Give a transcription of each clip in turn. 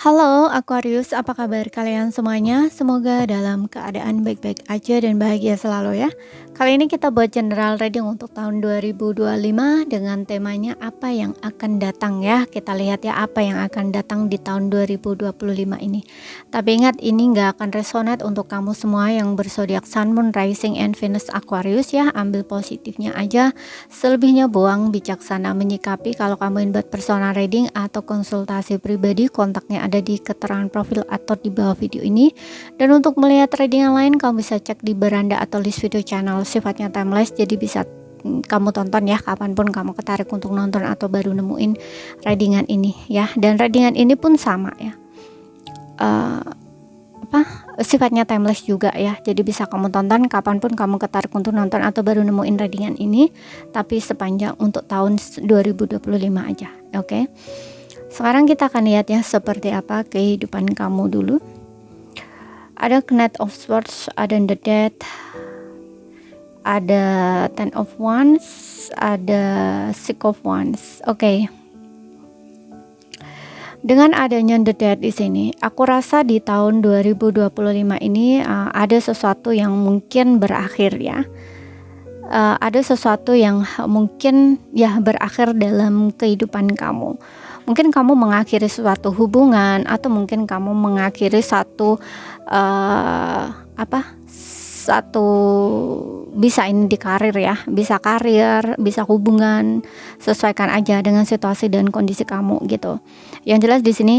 Halo Aquarius, apa kabar kalian semuanya? Semoga dalam keadaan baik-baik aja dan bahagia selalu ya. Kali ini kita buat general reading untuk tahun 2025 dengan temanya apa yang akan datang ya. Kita lihat ya apa yang akan datang di tahun 2025 ini. Tapi ingat ini nggak akan resonate untuk kamu semua yang berzodiak Sun, Moon, Rising, and Venus Aquarius ya. Ambil positifnya aja, selebihnya buang, bijaksana menyikapi. Kalau kamu ingin buat personal reading atau konsultasi pribadi, kontaknya ada di keterangan profil atau di bawah video ini. Dan untuk melihat reading yang lain kamu bisa cek di beranda atau list video channel, sifatnya timeless, jadi bisa kamu tonton ya kapanpun kamu ketarik untuk nonton atau baru nemuin readingan ini ya. Dan readingan ini pun sama ya, sifatnya timeless juga ya, jadi bisa kamu tonton kapanpun kamu ketarik untuk nonton atau baru nemuin readingan ini, tapi sepanjang untuk tahun 2025 aja. Oke. Sekarang kita akan lihat ya seperti apa kehidupan kamu dulu. Ada Knight of Swords, ada The Death, ada Ten of Wands, ada Six of Wands. Oke. Dengan adanya The Death di sini, aku rasa di tahun 2025 ini ada sesuatu yang mungkin berakhir ya. Ada sesuatu yang mungkin ya berakhir dalam kehidupan kamu. Mungkin kamu mengakhiri suatu hubungan, atau mungkin kamu mengakhiri satu bisa ini di karir ya, bisa karir, bisa hubungan. Sesuaikan aja dengan situasi dan kondisi kamu gitu. Yang jelas di sini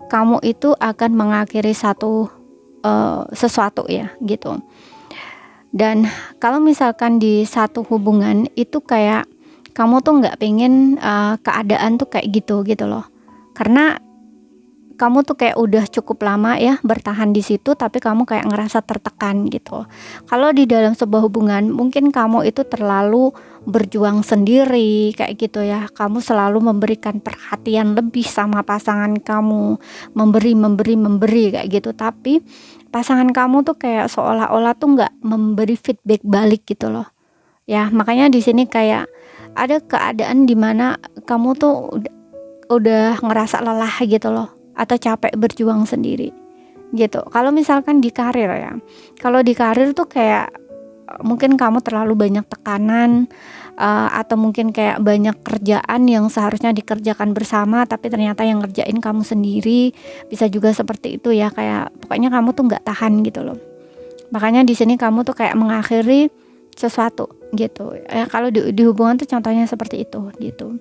kamu itu akan mengakhiri satu sesuatu ya gitu. Dan kalau misalkan di satu hubungan itu kayak kamu tuh nggak pengen keadaan tuh kayak gitu loh, karena kamu tuh kayak udah cukup lama ya bertahan di situ, tapi kamu kayak ngerasa tertekan gitu. Kalau di dalam sebuah hubungan mungkin kamu itu terlalu berjuang sendiri kayak gitu ya, kamu selalu memberikan perhatian lebih sama pasangan kamu, memberi kayak gitu, tapi pasangan kamu tuh kayak seolah-olah tuh nggak memberi feedback balik gitu loh ya. Makanya di sini kayak ada keadaan dimana kamu tuh udah ngerasa lelah gitu loh, atau capek berjuang sendiri gitu. Kalau misalkan di karir ya, kalau di karir tuh kayak mungkin kamu terlalu banyak tekanan, atau mungkin kayak banyak kerjaan yang seharusnya dikerjakan bersama tapi ternyata yang ngerjain kamu sendiri, bisa juga seperti itu ya. Kayak pokoknya kamu tuh nggak tahan gitu loh. Makanya di sini kamu tuh kayak mengakhiri sesuatu gitu ya. Kalau di hubungan tuh contohnya seperti itu gitu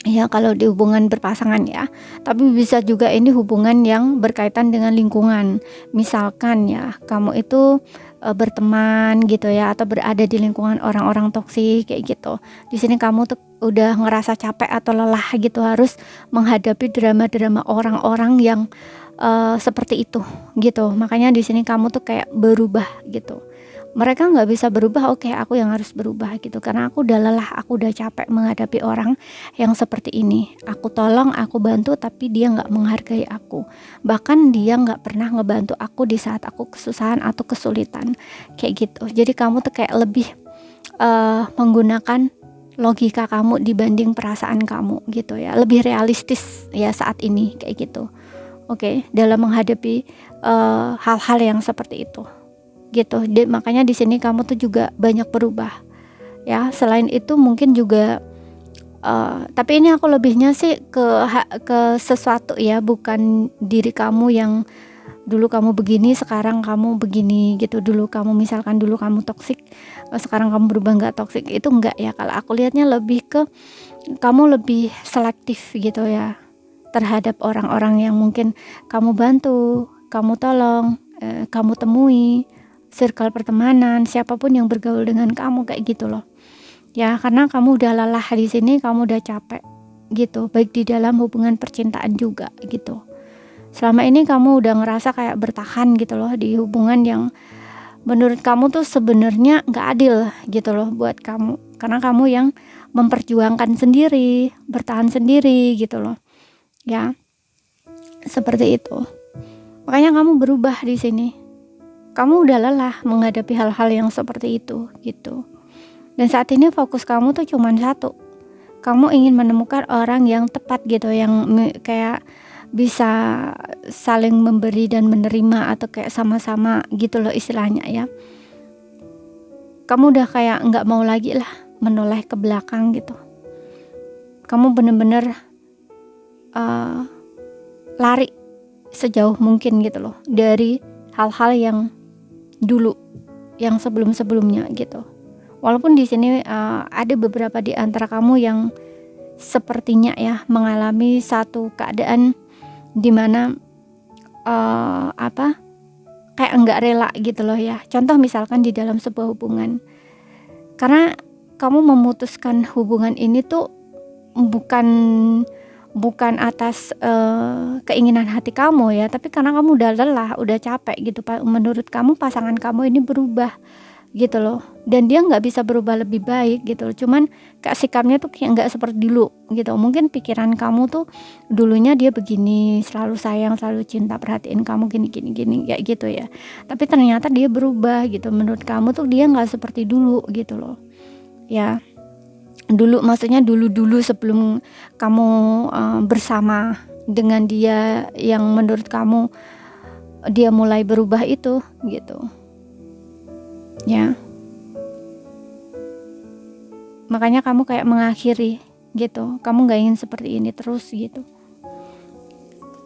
ya, kalau di hubungan berpasangan ya. Tapi bisa juga ini hubungan yang berkaitan dengan lingkungan. Misalkan ya kamu itu berteman gitu ya, atau berada di lingkungan orang-orang toksik kayak gitu. Di sini kamu tuh udah ngerasa capek atau lelah gitu, harus menghadapi drama-drama orang-orang yang seperti itu gitu. Makanya di sini kamu tuh kayak berubah gitu. Mereka nggak bisa berubah, oke, aku yang harus berubah gitu, karena aku udah lelah, aku udah capek menghadapi orang yang seperti ini. Aku tolong, aku bantu, tapi dia nggak menghargai aku. Bahkan dia nggak pernah ngebantu aku di saat aku kesusahan atau kesulitan kayak gitu. Jadi kamu tuh kayak lebih menggunakan logika kamu dibanding perasaan kamu gitu ya, lebih realistis ya saat ini kayak gitu. Oke, dalam menghadapi hal-hal yang seperti itu gitu. Makanya di sini kamu tuh juga banyak berubah ya. Selain itu mungkin juga tapi ini aku lebihnya sih ke sesuatu ya, bukan diri kamu yang dulu kamu begini sekarang kamu begini gitu. Dulu kamu misalkan dulu kamu toksik, sekarang kamu berubah nggak toksik, itu enggak ya. Kalau aku lihatnya lebih ke kamu lebih selektif gitu ya terhadap orang-orang yang mungkin kamu bantu, kamu tolong, kamu temui circle pertemanan, siapapun yang bergaul dengan kamu kayak gitu loh ya. Karena kamu udah lelah di sini, kamu udah capek gitu, baik di dalam hubungan percintaan juga gitu. Selama ini kamu udah ngerasa kayak bertahan gitu loh di hubungan yang menurut kamu tuh sebenarnya nggak adil gitu loh buat kamu, karena kamu yang memperjuangkan sendiri, bertahan sendiri gitu loh ya, seperti itu. Makanya kamu berubah di sini. Kamu udah lelah menghadapi hal-hal yang seperti itu gitu. Dan saat ini fokus kamu tuh cuma satu. Kamu ingin menemukan orang yang tepat gitu, yang kayak bisa saling memberi dan menerima, atau kayak sama-sama gitu loh istilahnya ya. Kamu udah kayak nggak mau lagi lah menoleh ke belakang gitu. Kamu bener-bener lari sejauh mungkin gitu loh dari hal-hal yang dulu, yang sebelum-sebelumnya gitu. Walaupun di sini ada beberapa di antara kamu yang sepertinya ya mengalami satu keadaan dimana kayak enggak rela gitu loh ya. Contoh misalkan di dalam sebuah hubungan, karena kamu memutuskan hubungan ini tuh bukan atas keinginan hati kamu ya, tapi karena kamu udah lelah, udah capek gitu. Menurut kamu pasangan kamu ini berubah gitu loh, dan dia nggak bisa berubah lebih baik gitu loh. Cuman kayak sikapnya tuh kayak nggak seperti dulu gitu. Mungkin pikiran kamu tuh dulunya dia begini, selalu sayang, selalu cinta, perhatiin kamu gini kayak gitu ya, tapi ternyata dia berubah gitu. Menurut kamu tuh dia nggak seperti dulu gitu loh ya. Dulu maksudnya dulu sebelum kamu bersama dengan dia, yang menurut kamu dia mulai berubah itu gitu ya. Makanya kamu kayak mengakhiri gitu. Kamu nggak ingin seperti ini terus gitu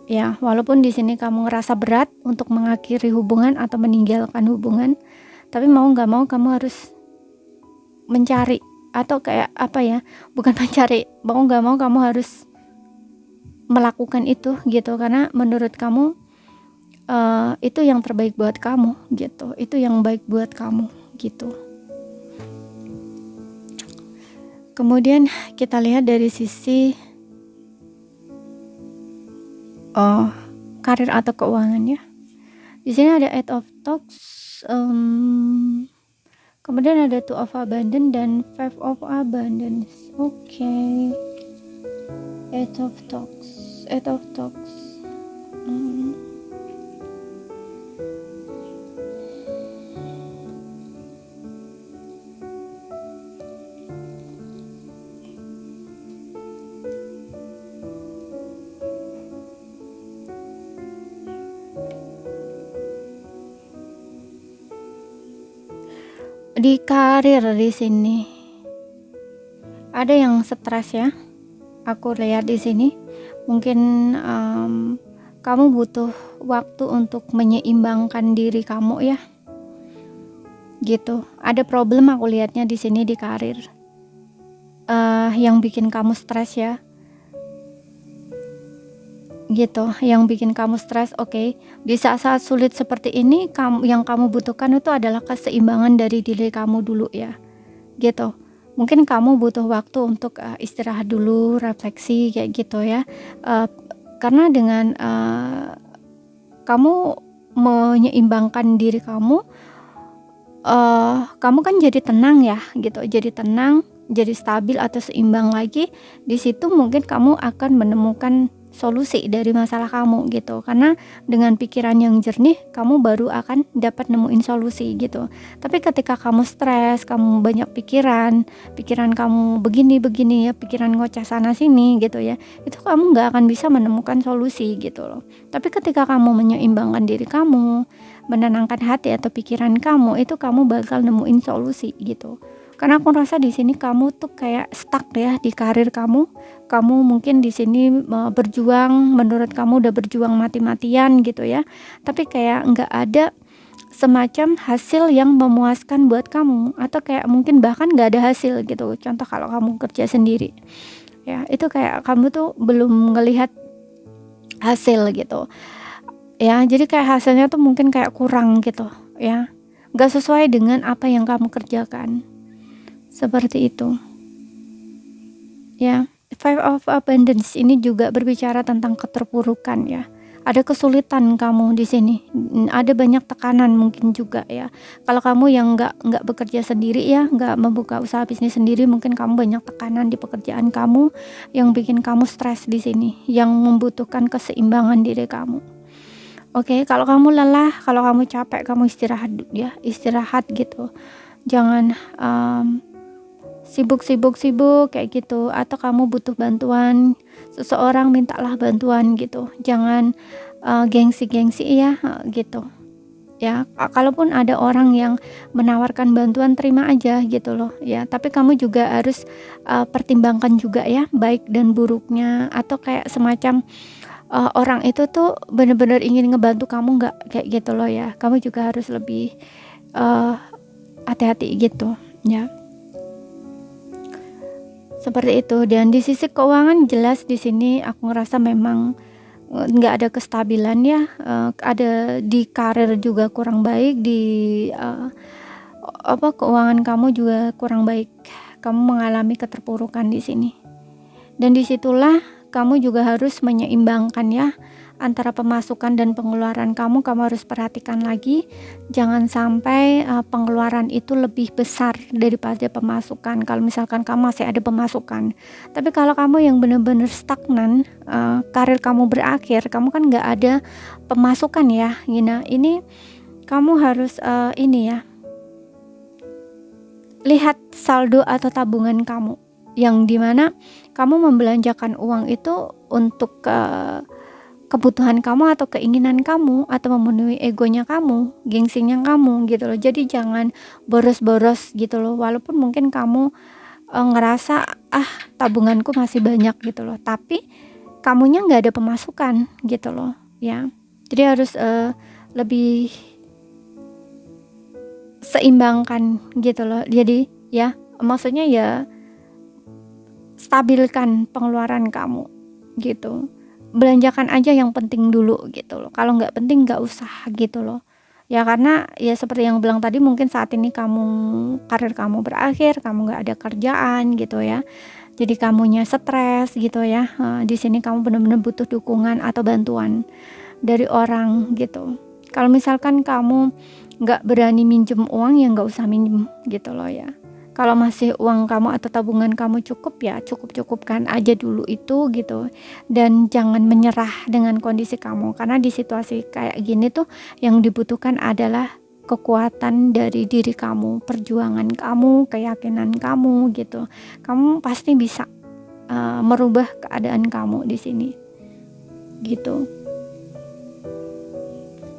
ya. Walaupun di sini kamu ngerasa berat untuk mengakhiri hubungan atau meninggalkan hubungan, tapi mau nggak mau kamu harus mencari, atau kayak apa ya, bukan mencari, mau nggak mau kamu harus melakukan itu gitu, karena menurut kamu itu yang terbaik buat kamu gitu, itu yang baik buat kamu gitu. Kemudian kita lihat dari sisi karir atau keuangan ya. Di sini ada Eight of Talks, kemudian ada Two of Abundance dan Five of Abundance. Oke. Eight of Talks. Di karir di sini ada yang stres ya. Aku lihat di sini mungkin kamu butuh waktu untuk menyeimbangkan diri kamu ya. Gitu. Ada problem aku lihatnya di sini di karir. Yang bikin kamu stres ya. Gitu, yang bikin kamu stres. Oke. Di saat-saat sulit seperti ini, yang kamu butuhkan itu adalah keseimbangan dari diri kamu dulu ya. Gitu. Mungkin kamu butuh waktu untuk istirahat dulu, refleksi kayak gitu ya. Karena dengan kamu menyeimbangkan diri kamu, kamu kan jadi tenang ya gitu, jadi tenang, jadi stabil atau seimbang lagi. Di situ mungkin kamu akan menemukan solusi dari masalah kamu gitu, karena dengan pikiran yang jernih kamu baru akan dapat nemuin solusi gitu. Tapi ketika kamu stres, kamu banyak pikiran kamu begini ya, pikiran ngoceh sana sini gitu ya, itu kamu nggak akan bisa menemukan solusi gitu loh. Tapi ketika kamu menyeimbangkan diri kamu, menenangkan hati atau pikiran kamu, itu kamu bakal nemuin solusi gitu. Karena aku rasa di sini kamu tuh kayak stuck ya di karir kamu. Kamu mungkin di sini berjuang, menurut kamu udah berjuang mati-matian gitu ya. Tapi kayak nggak ada semacam hasil yang memuaskan buat kamu, atau kayak mungkin bahkan nggak ada hasil gitu. Contoh kalau kamu kerja sendiri, ya itu kayak kamu tuh belum ngelihat hasil gitu. Ya, jadi kayak hasilnya tuh mungkin kayak kurang gitu ya. Nggak sesuai dengan apa yang kamu kerjakan. Seperti itu ya. Five of Abundance ini juga berbicara tentang keterpurukan ya. Ada kesulitan kamu di sini, ada banyak tekanan mungkin juga ya. Kalau kamu yang nggak bekerja sendiri ya, nggak membuka usaha bisnis sendiri, mungkin kamu banyak tekanan di pekerjaan kamu yang bikin kamu stres di sini, yang membutuhkan keseimbangan diri kamu. Oke, kalau kamu lelah, kalau kamu capek, kamu istirahat ya, istirahat gitu. Jangan sibuk kayak gitu, atau kamu butuh bantuan seseorang, mintalah bantuan gitu. Jangan gengsi-gengsi ya, gitu. Ya, kalaupun ada orang yang menawarkan bantuan, terima aja gitu loh ya. Tapi kamu juga harus pertimbangkan juga ya baik dan buruknya, atau kayak semacam orang itu tuh bener-bener ingin ngebantu kamu nggak, kayak gitu loh ya. Kamu juga harus lebih uh, hati-hati gitu ya, seperti itu. Dan di sisi keuangan jelas di sini aku ngerasa memang nggak ada kestabilan ya, ada di karir juga kurang baik, di keuangan kamu juga kurang baik, kamu mengalami keterpurukan di sini. Dan disitulah kamu juga harus menyeimbangkan ya antara pemasukan dan pengeluaran kamu harus perhatikan lagi. Jangan sampai pengeluaran itu lebih besar daripada pemasukan. Kalau misalkan kamu masih ada pemasukan, tapi kalau kamu yang benar-benar stagnan, karir kamu berakhir, kamu kan nggak ada pemasukan ya. Gina, ini kamu harus ini ya, lihat saldo atau tabungan kamu, yang dimana kamu membelanjakan uang itu untuk kebutuhan kamu atau keinginan kamu, atau memenuhi egonya kamu, gengsinya kamu gitu loh. Jadi jangan boros-boros gitu loh, walaupun mungkin kamu ngerasa tabunganku masih banyak gitu loh, tapi kamunya nggak ada pemasukan gitu loh ya. Jadi harus lebih seimbangkan gitu loh. Jadi ya, maksudnya ya stabilkan pengeluaran kamu gitu. Belanjakan aja yang penting dulu gitu loh. Kalau nggak penting nggak usah gitu loh. Ya karena ya seperti yang bilang tadi, mungkin saat ini karir kamu berakhir, kamu nggak ada kerjaan gitu ya. Jadi kamunya stres gitu ya. Di sini kamu benar-benar butuh dukungan atau bantuan dari orang gitu. Kalau misalkan kamu nggak berani minjem uang, ya nggak usah minjem gitu loh ya. Kalau masih uang kamu atau tabungan kamu cukup, ya cukup-cukupkan aja dulu itu gitu. Dan jangan menyerah dengan kondisi kamu, karena di situasi kayak gini tuh yang dibutuhkan adalah kekuatan dari diri kamu, perjuangan kamu, keyakinan kamu gitu. Kamu pasti bisa merubah keadaan kamu di sini gitu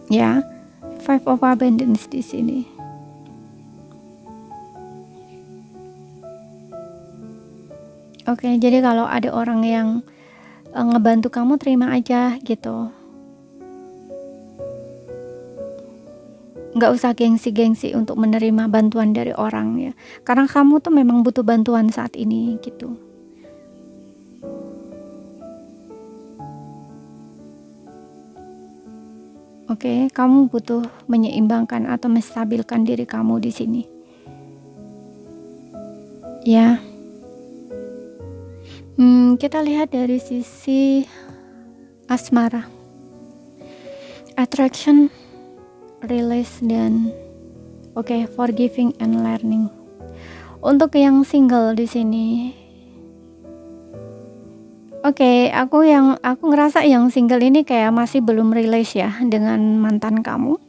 ya. Five of Abundance di sini. Oke, jadi kalau ada orang yang ngebantu kamu, terima aja gitu. Nggak usah gengsi-gengsi untuk menerima bantuan dari orang ya. Karena kamu tuh memang butuh bantuan saat ini gitu. Oke, kamu butuh menyeimbangkan atau menstabilkan diri kamu di sini. Ya. Kita lihat dari sisi asmara, attraction, release, dan forgiving and learning. Untuk yang single di sini, aku ngerasa yang single ini kayak masih belum release ya dengan mantan kamu.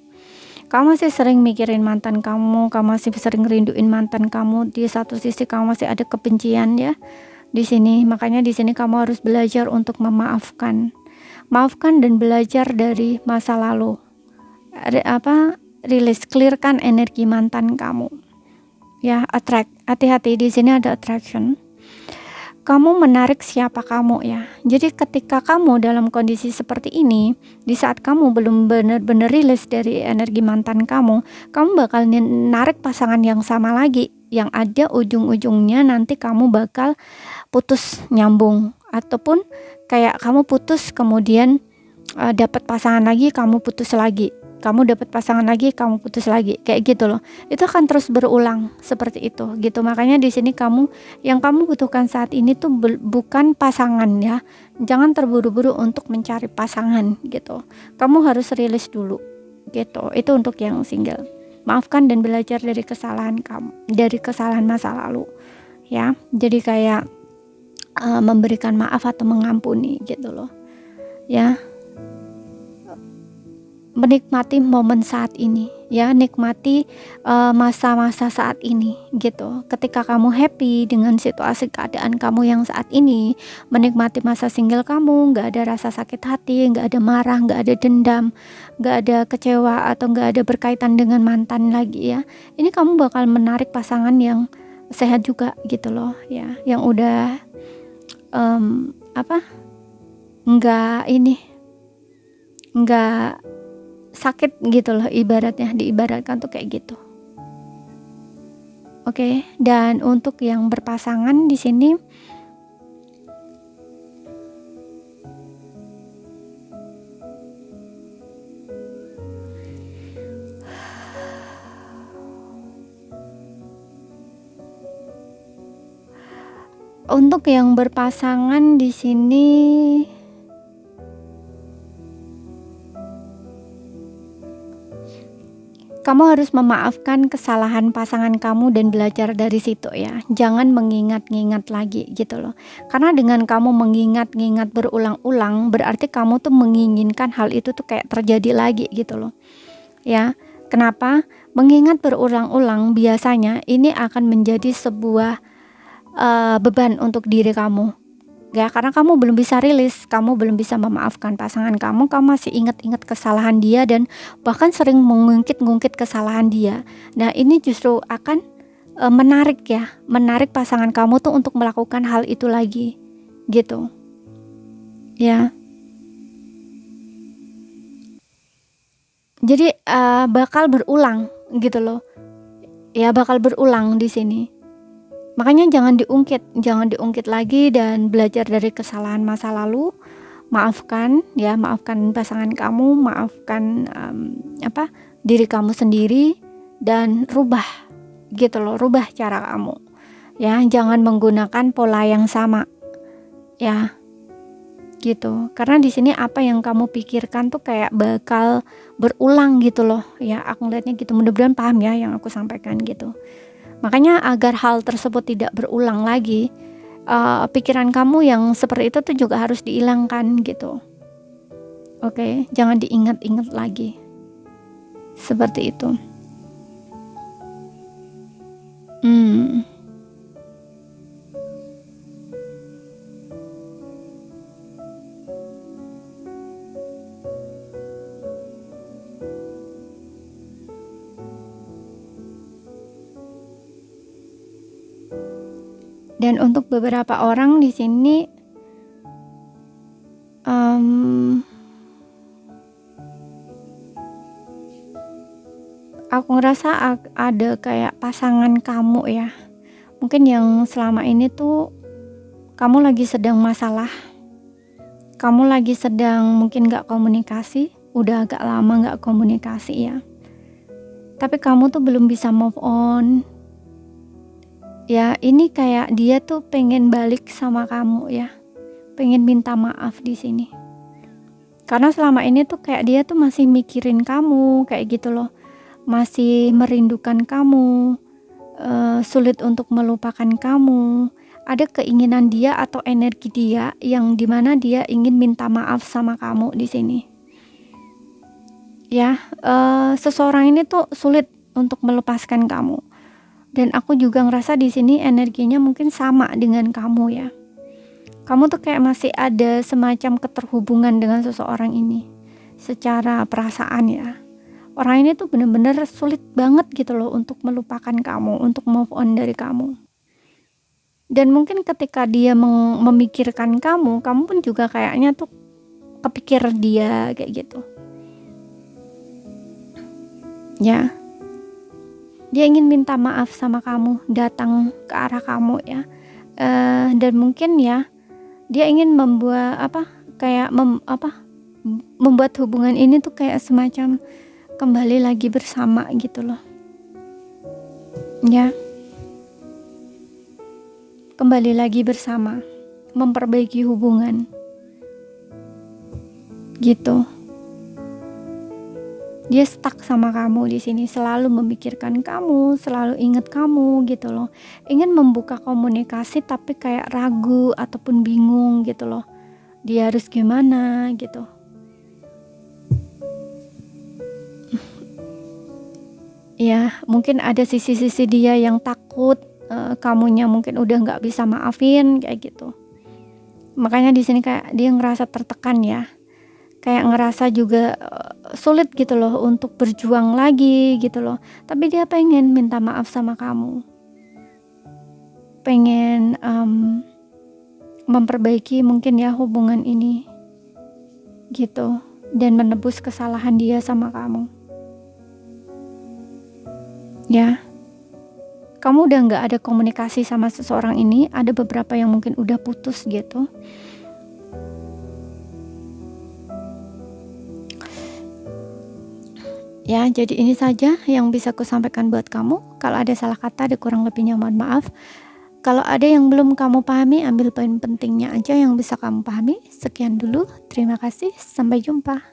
Kamu masih sering mikirin mantan kamu masih sering rinduin mantan kamu. Di satu sisi kamu masih ada kebencian ya di sini. Makanya di sini kamu harus belajar untuk memaafkan dan belajar dari masa lalu. Release, clearkan energi mantan kamu. Ya, attract. Hati-hati, di sini ada attraction. Kamu menarik siapa kamu ya. Jadi ketika kamu dalam kondisi seperti ini, di saat kamu belum benar-benar rilis dari energi mantan kamu bakal narik pasangan yang sama lagi, yang ada ujung-ujungnya nanti kamu bakal putus nyambung, ataupun kayak kamu putus kemudian dapat pasangan lagi, kamu putus lagi, kamu dapat pasangan lagi, kamu putus lagi, kayak gitu loh. Itu akan terus berulang seperti itu gitu. Makanya di sini yang kamu butuhkan saat ini tuh bukan pasangan ya. Jangan terburu-buru untuk mencari pasangan gitu. Kamu harus rilis dulu gitu. Itu untuk yang single. Maafkan dan belajar dari kesalahan kamu, dari kesalahan masa lalu ya. Jadi kayak memberikan maaf atau mengampuni gitu loh ya. Menikmati momen saat ini Ya, nikmati masa-masa saat ini gitu. Ketika kamu happy dengan situasi keadaan kamu yang saat ini, menikmati masa single kamu, nggak ada rasa sakit hati, nggak ada marah, nggak ada dendam, nggak ada kecewa atau nggak ada berkaitan dengan mantan lagi ya. Ini kamu bakal menarik pasangan yang sehat juga gitu loh ya, yang udah apa, nggak sakit gitu loh, ibaratnya diibaratkan tuh kayak gitu. Oke, dan untuk yang berpasangan di sini untuk yang berpasangan di sini kamu harus memaafkan kesalahan pasangan kamu dan belajar dari situ ya. Jangan mengingat-ingat lagi gitu loh. Karena dengan kamu mengingat-ingat berulang-ulang, berarti kamu tuh menginginkan hal itu tuh kayak terjadi lagi gitu loh. Ya, kenapa? Mengingat berulang-ulang biasanya ini akan menjadi sebuah beban untuk diri kamu. Ya, karena kamu belum bisa rilis, kamu belum bisa memaafkan pasangan kamu masih ingat-ingat kesalahan dia dan bahkan sering mengungkit-ngungkit kesalahan dia. Nah, ini justru akan menarik pasangan kamu tuh untuk melakukan hal itu lagi, gitu. Ya. Jadi bakal berulang gitu loh. Ya, bakal berulang di sini. Makanya jangan diungkit lagi dan belajar dari kesalahan masa lalu. Maafkan pasangan kamu, maafkan diri kamu sendiri dan rubah gitu loh, rubah cara kamu. Ya, jangan menggunakan pola yang sama. Ya. Gitu. Karena di sini apa yang kamu pikirkan tuh kayak bakal berulang gitu loh. Ya, aku ngeliatnya gitu. Mudah-mudahan paham ya yang aku sampaikan gitu. Makanya agar hal tersebut tidak berulang lagi, pikiran kamu yang seperti itu tuh juga harus dihilangkan gitu. Oke, jangan diingat-ingat lagi. Seperti itu. Dan untuk beberapa orang di sini aku ngerasa ada kayak pasangan kamu ya. Mungkin yang selama ini tuh kamu lagi sedang masalah. Kamu lagi sedang mungkin gak komunikasi. Udah agak lama gak komunikasi ya. Tapi kamu tuh belum bisa move on. Ya, ini kayak dia tuh pengen balik sama kamu ya. Pengen minta maaf di sini. Karena selama ini tuh kayak dia tuh masih mikirin kamu kayak gitu loh. Masih merindukan kamu. Sulit untuk melupakan kamu. Ada keinginan dia atau energi dia yang dimana dia ingin minta maaf sama kamu di sini. Ya, seseorang ini tuh sulit untuk melepaskan kamu. Dan aku juga ngerasa di sini energinya mungkin sama dengan kamu ya. Kamu tuh kayak masih ada semacam keterhubungan dengan seseorang ini secara perasaan ya. Orang ini tuh bener-bener sulit banget gitu loh untuk melupakan kamu, untuk move on dari kamu. Dan mungkin ketika dia memikirkan kamu pun juga kayaknya tuh kepikir dia kayak gitu. Ya. Dia ingin minta maaf sama kamu, datang ke arah kamu ya. Dan mungkin ya dia ingin membuat membuat hubungan ini tuh kayak semacam kembali lagi bersama gitu loh. Ya. Kembali lagi bersama, memperbaiki hubungan. Gitu. Dia stuck sama kamu di sini, selalu memikirkan kamu, selalu ingat kamu gitu loh. Ingin membuka komunikasi tapi kayak ragu ataupun bingung gitu loh. Dia harus gimana gitu. Ya, mungkin ada sisi-sisi dia yang takut kamunya mungkin udah nggak bisa maafin kayak gitu. Makanya di sini kayak dia ngerasa tertekan ya. Kayak ngerasa juga sulit gitu loh untuk berjuang lagi gitu loh. Tapi dia pengen minta maaf sama kamu. Pengen memperbaiki mungkin ya hubungan ini gitu, dan menebus kesalahan dia sama kamu ya. Kamu udah nggak ada komunikasi sama seseorang ini, ada beberapa yang mungkin udah putus gitu ya. Jadi ini saja yang bisa aku sampaikan buat kamu. Kalau ada salah kata, ada kurang lebihnya mohon maaf. Kalau ada yang belum kamu pahami, ambil poin pentingnya aja yang bisa kamu pahami. Sekian dulu, terima kasih, sampai jumpa.